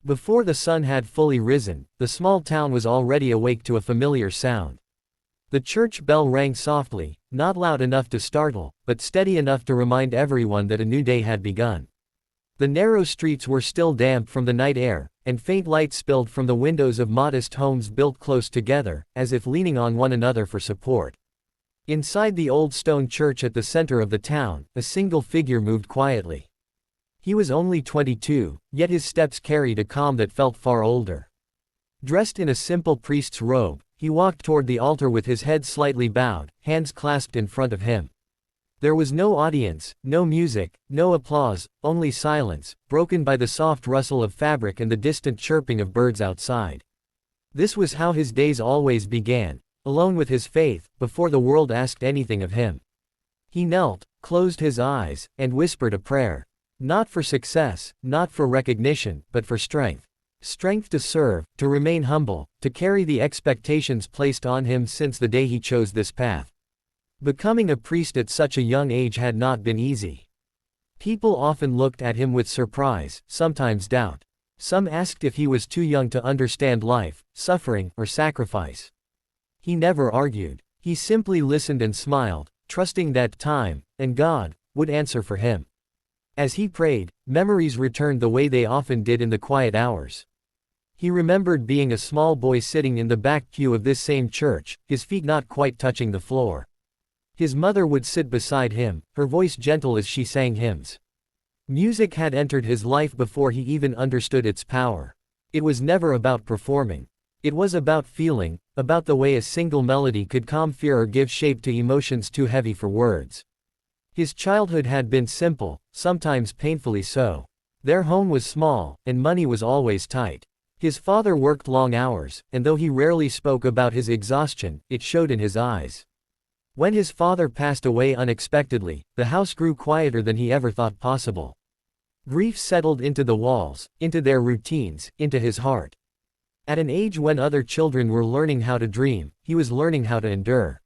Before the sun had fully risen, the small town was already awake to a familiar sound. The church bell rang softly, not loud enough to startle, but steady enough to remind everyone that a new day had begun. The narrow streets were still damp from the night air, and faint light spilled from the windows of modest homes built close together, as if leaning on one another for support. Inside the old stone church at the center of the town, a single figure moved quietly. He was only 22, yet his steps carried a calm that felt far older. Dressed in a simple priest's robe, he walked toward the altar with his head slightly bowed, hands clasped in front of him. There was no audience, no music, no applause, only silence, broken by the soft rustle of fabric and the distant chirping of birds outside. This was how his days always began, alone with his faith, before the world asked anything of him. He knelt, closed his eyes, and whispered a prayer. Not for success, not for recognition, but for strength. Strength to serve, to remain humble, to carry the expectations placed on him since the day he chose this path. Becoming a priest at such a young age had not been easy. People often looked at him with surprise, sometimes doubt. Some asked if he was too young to understand life, suffering, or sacrifice. He never argued. He simply listened and smiled, trusting that time, and God, would answer for him. As he prayed, memories returned the way they often did in the quiet hours. He remembered being a small boy sitting in the back pew of this same church, his feet not quite touching the floor. His mother would sit beside him, her voice gentle as she sang hymns. Music had entered his life before he even understood its power. It was never about performing. It was about feeling, about the way a single melody could calm fear or give shape to emotions too heavy for words. His childhood had been simple, sometimes painfully so. Their home was small, and money was always tight. His father worked long hours, and though he rarely spoke about his exhaustion, it showed in his eyes. When his father passed away unexpectedly, the house grew quieter than he ever thought possible. Grief settled into the walls, into their routines, into his heart. At an age when other children were learning how to dream, he was learning how to endure.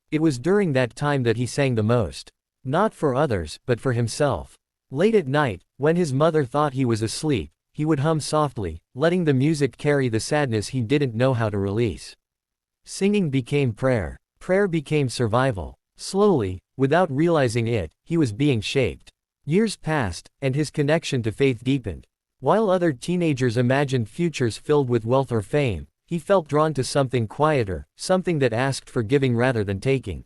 It was during that time that he sang the most. Not for others, but for himself. Late at night, when his mother thought he was asleep, he would hum softly, letting the music carry the sadness he didn't know how to release. Singing became prayer. Prayer became survival. Slowly, without realizing it, he was being shaped. Years passed, and his connection to faith deepened. While other teenagers imagined futures filled with wealth or fame, he felt drawn to something quieter, something that asked for giving rather than taking.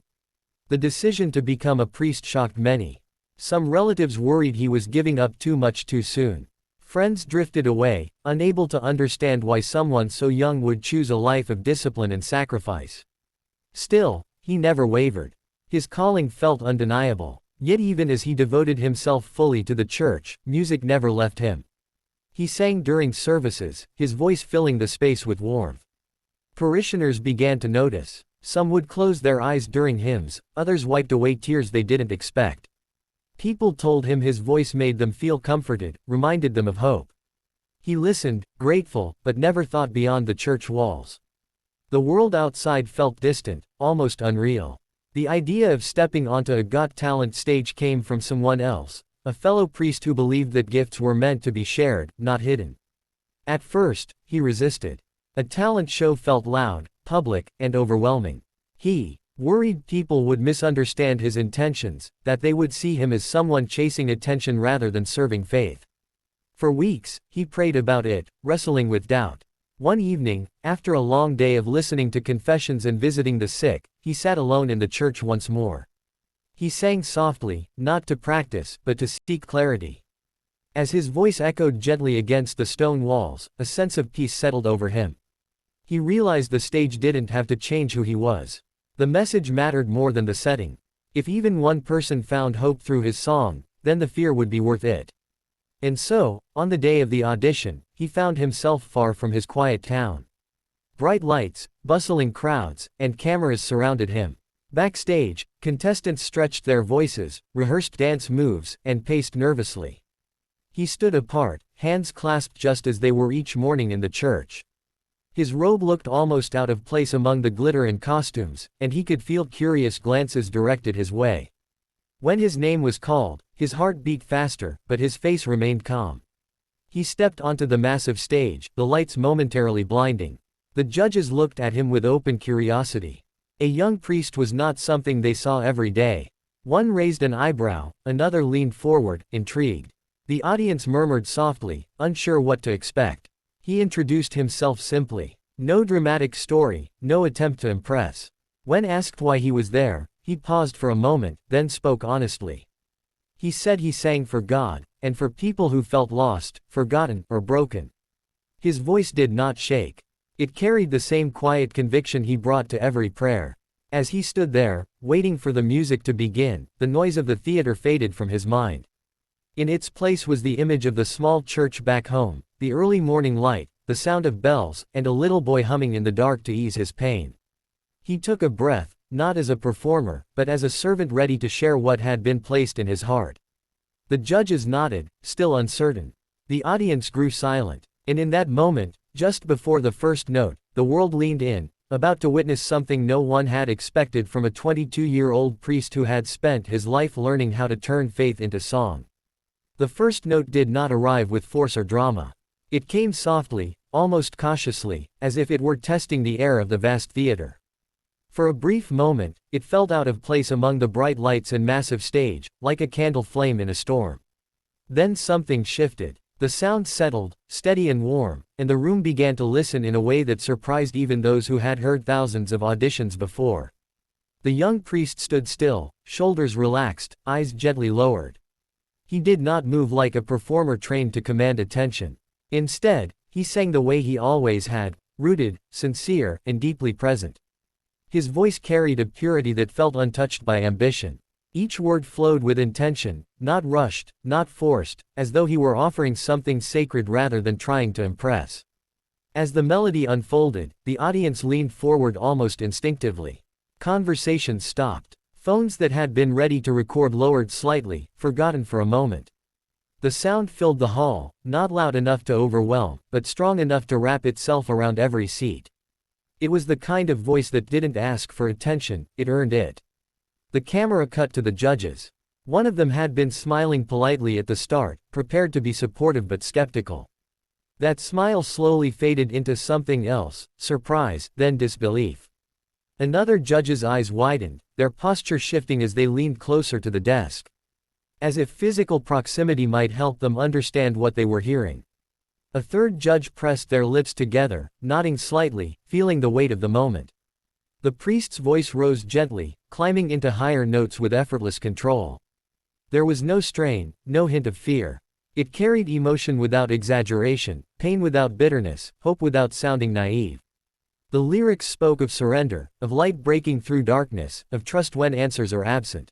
The decision to become a priest shocked many. Some relatives worried he was giving up too much too soon. Friends drifted away, unable to understand why someone so young would choose a life of discipline and sacrifice. Still, he never wavered. His calling felt undeniable. Yet even as he devoted himself fully to the church, music never left him. He sang during services, his voice filling the space with warmth. Parishioners began to notice. Some would close their eyes during hymns, others wiped away tears they didn't expect. People told him his voice made them feel comforted, reminded them of hope. He listened, grateful, but never thought beyond the church walls. The world outside felt distant, almost unreal. The idea of stepping onto a Got Talent stage came from someone else, a fellow priest who believed that gifts were meant to be shared, not hidden. At first, he resisted. A talent show felt loud, public, and overwhelming. He worried people would misunderstand his intentions, that they would see him as someone chasing attention rather than serving faith. For weeks, he prayed about it, wrestling with doubt. One evening, after a long day of listening to confessions and visiting the sick, he sat alone in the church once more. He sang softly, not to practice, but to seek clarity. As his voice echoed gently against the stone walls, a sense of peace settled over him. He realized the stage didn't have to change who he was. The message mattered more than the setting. If even one person found hope through his song, then the fear would be worth it. And so, on the day of the audition, he found himself far from his quiet town. Bright lights, bustling crowds, and cameras surrounded him. Backstage, contestants stretched their voices, rehearsed dance moves, and paced nervously. He stood apart, hands clasped just as they were each morning in the church. His robe looked almost out of place among the glitter and costumes, and he could feel curious glances directed his way. When his name was called, his heart beat faster, but his face remained calm. He stepped onto the massive stage, the lights momentarily blinding. The judges looked at him with open curiosity. A young priest was not something they saw every day. One raised an eyebrow, another leaned forward, intrigued. The audience murmured softly, unsure what to expect. He introduced himself simply. No dramatic story, no attempt to impress. When asked why he was there, he paused for a moment, then spoke honestly. He said he sang for God, and for people who felt lost, forgotten, or broken. His voice did not shake. It carried the same quiet conviction he brought to every prayer. As he stood there, waiting for the music to begin, the noise of the theater faded from his mind. In its place was the image of the small church back home, the early morning light, the sound of bells, and a little boy humming in the dark to ease his pain. He took a breath, not as a performer, but as a servant ready to share what had been placed in his heart. The judges nodded, still uncertain. The audience grew silent. And in that moment, just before the first note, the world leaned in, about to witness something no one had expected from a 22-year-old priest who had spent his life learning how to turn faith into song. The first note did not arrive with force or drama. It came softly, almost cautiously, as if it were testing the air of the vast theater. For a brief moment, it felt out of place among the bright lights and massive stage, like a candle flame in a storm. Then something shifted. The sound settled, steady and warm, and the room began to listen in a way that surprised even those who had heard thousands of auditions before. The young priest stood still, shoulders relaxed, eyes gently lowered. He did not move like a performer trained to command attention. Instead, he sang the way he always had, rooted, sincere, and deeply present. His voice carried a purity that felt untouched by ambition. Each word flowed with intention, not rushed, not forced, as though he were offering something sacred rather than trying to impress. As the melody unfolded, the audience leaned forward almost instinctively. Conversations stopped. Phones that had been ready to record lowered slightly, forgotten for a moment. The sound filled the hall, not loud enough to overwhelm, but strong enough to wrap itself around every seat. It was the kind of voice that didn't ask for attention, it earned it. The camera cut to the judges. One of them had been smiling politely at the start, prepared to be supportive but skeptical. That smile slowly faded into something else, surprise, then disbelief. Another judge's eyes widened, their posture shifting as they leaned closer to the desk. As if physical proximity might help them understand what they were hearing. A third judge pressed their lips together, nodding slightly, feeling the weight of the moment. The priest's voice rose gently, climbing into higher notes with effortless control. There was no strain, no hint of fear. It carried emotion without exaggeration, pain without bitterness, hope without sounding naive. The lyrics spoke of surrender, of light breaking through darkness, of trust when answers are absent.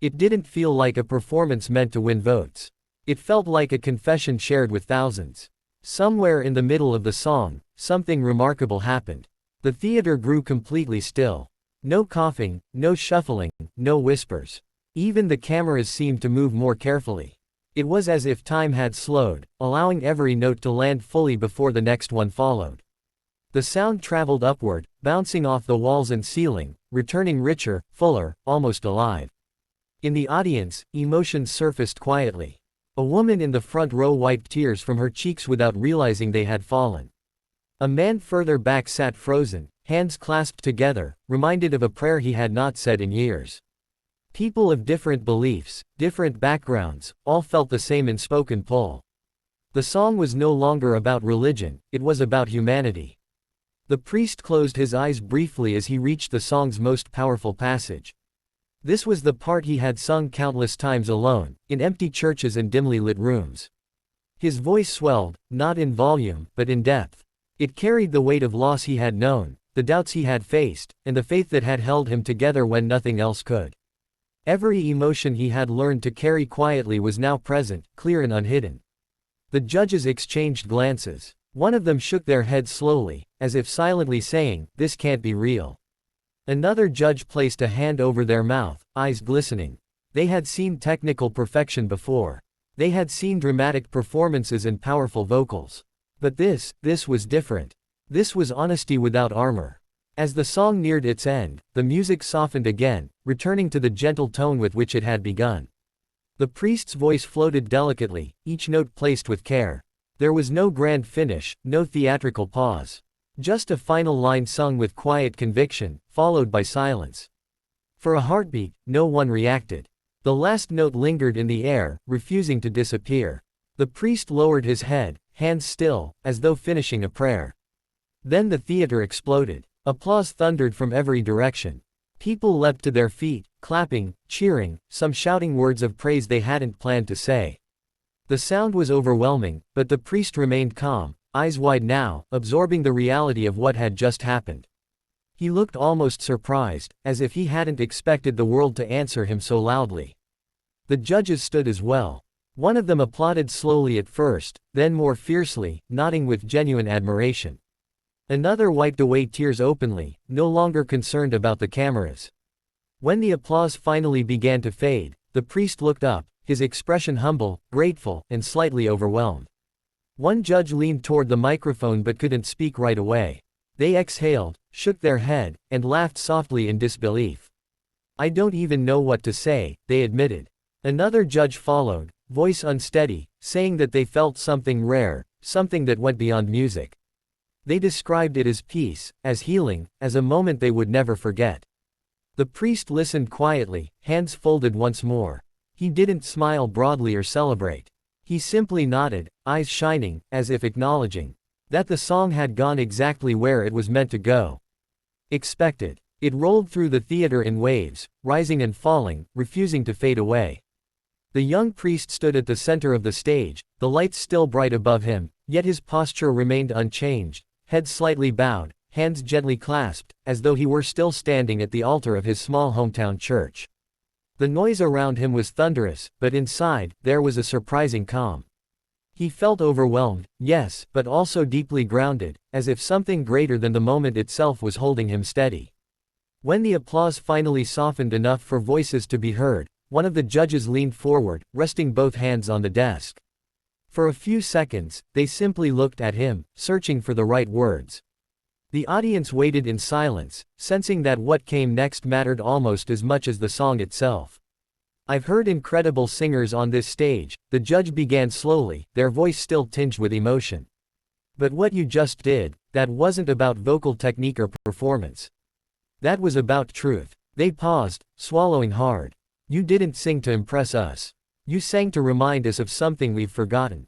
It didn't feel like a performance meant to win votes. It felt like a confession shared with thousands. Somewhere in the middle of the song, something remarkable happened. The theater grew completely still. No coughing, no shuffling, no whispers. Even the cameras seemed to move more carefully. It was as if time had slowed, allowing every note to land fully before the next one followed. The sound traveled upward, bouncing off the walls and ceiling, returning richer, fuller, almost alive. In the audience, emotions surfaced quietly. A woman in the front row wiped tears from her cheeks without realizing they had fallen. A man further back sat frozen, hands clasped together, reminded of a prayer he had not said in years. People of different beliefs, different backgrounds, all felt the same unspoken pull. The song was no longer about religion, it was about humanity. The priest closed his eyes briefly as he reached the song's most powerful passage. This was the part he had sung countless times alone, in empty churches and dimly lit rooms. His voice swelled, not in volume, but in depth. It carried the weight of loss he had known, the doubts he had faced, and the faith that had held him together when nothing else could. Every emotion he had learned to carry quietly was now present, clear and unhidden. The judges exchanged glances. One of them shook their head slowly, as if silently saying, "This can't be real." Another judge placed a hand over their mouth, eyes glistening. They had seen technical perfection before. They had seen dramatic performances and powerful vocals. But this was different. This was honesty without armor. As the song neared its end, the music softened again, returning to the gentle tone with which it had begun. The priest's voice floated delicately, each note placed with care. There was no grand finish, no theatrical pause. Just a final line sung with quiet conviction, followed by silence. For a heartbeat, no one reacted. The last note lingered in the air, refusing to disappear. The priest lowered his head, hands still, as though finishing a prayer. Then the theater exploded. Applause thundered from every direction. People leapt to their feet, clapping, cheering, some shouting words of praise they hadn't planned to say. The sound was overwhelming, but the priest remained calm, eyes wide now, absorbing the reality of what had just happened. He looked almost surprised, as if he hadn't expected the world to answer him so loudly. The judges stood as well. One of them applauded slowly at first, then more fiercely, nodding with genuine admiration. Another wiped away tears openly, no longer concerned about the cameras. When the applause finally began to fade, the priest looked up, his expression humble, grateful, and slightly overwhelmed. One judge leaned toward the microphone but couldn't speak right away. They exhaled, shook their head, and laughed softly in disbelief. "I don't even know what to say," they admitted. Another judge followed, voice unsteady, saying that they felt something rare, something that went beyond music. They described it as peace, as healing, as a moment they would never forget. The priest listened quietly, hands folded once more. He didn't smile broadly or celebrate. He simply nodded, eyes shining, as if acknowledging that the song had gone exactly where it was meant to go. Expected. It rolled through the theater in waves, rising and falling, refusing to fade away. The young priest stood at the center of the stage, the lights still bright above him, yet his posture remained unchanged, head slightly bowed, hands gently clasped, as though he were still standing at the altar of his small hometown church. The noise around him was thunderous, but inside, there was a surprising calm. He felt overwhelmed, yes, but also deeply grounded, as if something greater than the moment itself was holding him steady. When the applause finally softened enough for voices to be heard, one of the judges leaned forward, resting both hands on the desk. For a few seconds, they simply looked at him, searching for the right words. The audience waited in silence, sensing that what came next mattered almost as much as the song itself. "I've heard incredible singers on this stage," the judge began slowly, their voice still tinged with emotion. "But what you just did, that wasn't about vocal technique or performance. That was about truth." They paused, swallowing hard. "You didn't sing to impress us. You sang to remind us of something we've forgotten."